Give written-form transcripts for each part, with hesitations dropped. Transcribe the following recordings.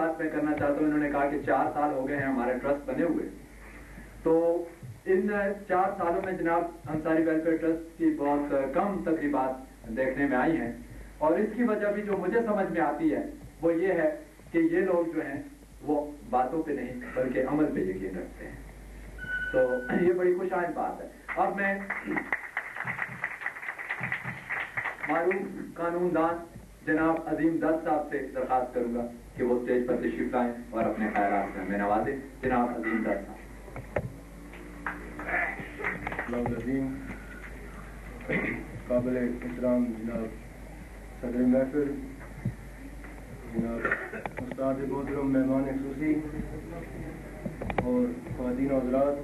بات میں کرنا چاہتا ہوں. انہوں نے کہا کہ 4 سال ہو گئے ہیں ہمارے ٹرسٹ بنے ہوئے. تو ان 4 سالوں میں جناب انصاری ویلفیئر ٹرسٹ کی بہت کم تقریبات دیکھنے میں آئی ہیں, اور اس کی وجہ بھی جو مجھے سمجھ میں آتی ہے وہ یہ ہے کہ یہ لوگ جو ہیں وہ باتوں پہ نہیں بلکہ عمل پہ یقین رکھتے ہیں. تو یہ بڑی خوش آئند بات ہے. اب میں معروف قانون دان جناب عظیم دت صاحب سے درخواست کروں گا کہ وہ اسٹیج پر تشریف لائیں اور اپنے خیالات سے ہمیں نوازیں. جناب عظیم دت صاحب. عظیم قابل احترام جناب صدر محفل, جناب استاد محترم مہمان خصوصی اور خواتین و حضرات,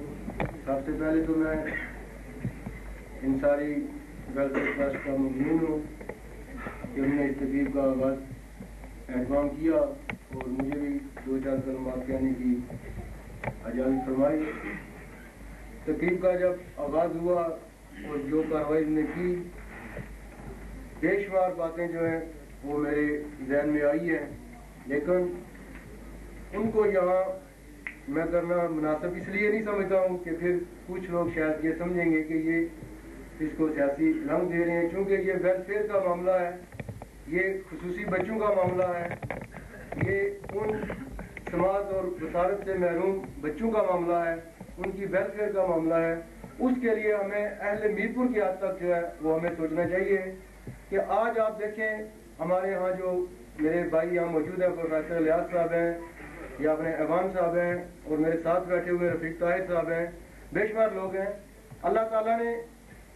سب سے پہلے تو میں انصاری ویلفیئر ٹرسٹ کا ممنون ہوں کہ انہوں نے اس تقریب کا آغاز اہتمام کیا اور مجھے بھی 2-4 کلمات کہنے کی اجازت فرمائی. تقریب کا جب آغاز ہوا اور جو کارروائی نے کی, بے شمار باتیں جو ہیں وہ میرے ذہن میں آئی ہیں, لیکن ان کو یہاں میں کرنا مناسب اس لیے نہیں سمجھتا ہوں کہ پھر کچھ لوگ شاید یہ سمجھیں گے کہ یہ اس کو سیاسی رنگ دے رہے ہیں, چونکہ یہ ویلفیئر کا معاملہ ہے, یہ خصوصی بچوں کا معاملہ ہے, یہ ان سماعت اور بصارت سے محروم بچوں کا معاملہ ہے, ان کی ویلفیئر کا معاملہ ہے. اس کے لیے ہمیں اہل میر پور کی حد تک جو ہے وہ ہمیں سوچنا چاہیے کہ آج آپ دیکھیں ہمارے ہاں جو میرے بھائی یہاں موجود ہیں, پروفیسر الیاس صاحب ہیں یا اپنے ایوان صاحب ہیں, اور میرے ساتھ بیٹھے ہوئے رفیق طاہر صاحب ہیں, بے شمار لوگ ہیں. اللہ تعالیٰ نے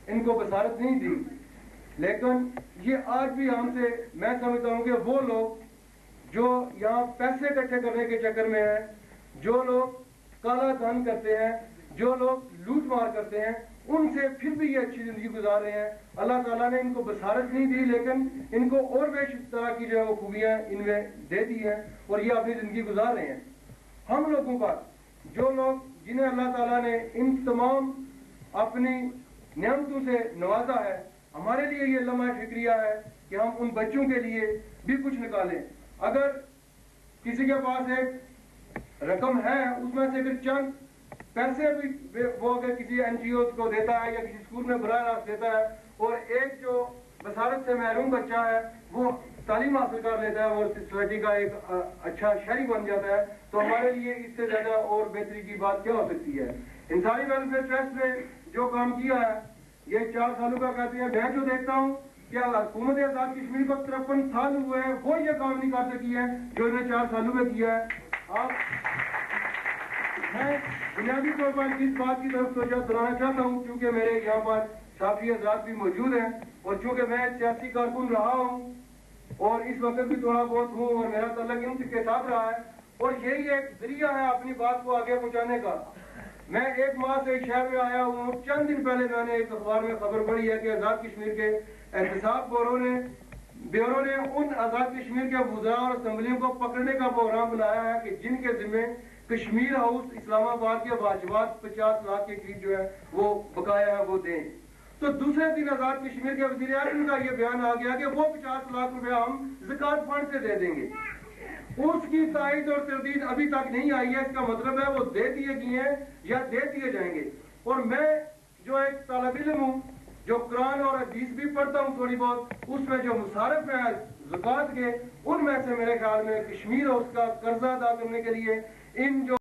ان کو بصارت نہیں دی, لیکن یہ آج بھی ہم سے, میں سمجھتا ہوں کہ وہ لوگ جو یہاں پیسے اکٹھے کرنے کے چکر میں ہیں, جو لوگ کالا دھن کرتے ہیں, جو لوگ لوٹ مار کرتے ہیں, ان سے پھر بھی یہ اچھی زندگی گزار رہے ہیں. اللہ تعالیٰ نے ان کو بصارت نہیں دی, لیکن ان کو اور بے طرح کی جو ہے وہ خوبیاں ان میں دے دی ہیں اور یہ اپنی زندگی گزار رہے ہیں. ہم لوگوں پر جو لوگ جنہیں اللہ تعالیٰ نے ان تمام اپنی نعمتوں سے نوازا ہے, ہمارے لیے یہ لمحہ فکریہ ہے کہ ہم ان بچوں کے لیے بھی کچھ نکالیں. اگر کسی کے پاس ایک رقم ہے, اس میں سے اگر چند پیسے بھی وہ اگر کسی این جی اوز کو دیتا ہے یا کسی اسکول میں براہ راست دیتا ہے, اور ایک جو بصارت سے محروم بچہ ہے وہ تعلیم حاصل کر لیتا ہے اور سوسائٹی کا ایک اچھا شہری بن جاتا ہے, تو ہمارے لیے اس سے زیادہ اور بہتری کی بات کیا ہو سکتی ہے. انصاری ویلفیئر ٹرسٹ نے جو کام کیا ہے یہ 4 سالوں کا کہتے ہیں. میں جو دیکھتا ہوں کہ حکومت آزاد کشمیر کو 53 سال ہوئے ہیں, وہ یہ کام نہیں کر سکی ہے جو انہیں 4 سالوں میں کیا ہے. میں بنیادی طور پر اس بات کی طرف توجہ دلانا چاہتا ہوں, چونکہ میرے یہاں پر صحافی حضرات بھی موجود ہیں, اور چونکہ میں سیاسی کارکن رہا ہوں اور اس وقت بھی تھوڑا بہت ہوں, اور میرا تعلق ان کے ساتھ رہا ہے, اور یہی ایک ذریعہ ہے اپنی بات کو آگے پہنچانے کا. میں 1 ماہ سے ایک شہر میں آیا ہوں. چند دن پہلے میں نے ایک اخبار میں خبر پڑھی ہے کہ آزاد کشمیر کے احتساب بیورو نے ان آزاد کشمیر کے وزراء اور اسمبلیوں کو پکڑنے کا پروگرام بنایا ہے کہ جن کے ذمہ کشمیر ہاؤس اسلام آباد کے واجبات 50 لاکھ کے قریب جو ہے وہ بقایا ہے وہ دیں. تو دوسرے دن آزاد کشمیر کے وزیر اعظم کا یہ بیان آ گیا کہ وہ 50 لاکھ روپے ہم زکوٰۃ فنڈ سے دے دیں گے. اس کی تائید اور تردید ابھی تک نہیں آئی ہے. اس کا مطلب ہے وہ دے دیے گئے ہیں یا دے دیے جائیں گے. اور میں جو ایک طالب علم ہوں جو قرآن اور حدیث بھی پڑھتا ہوں تھوڑی بہت, اس میں جو مصارف ہیں زکوٰۃ کے, ان میں سے میرے خیال میں کشمیر اور اس کا قرضہ ادا کرنے کے لیے ان جو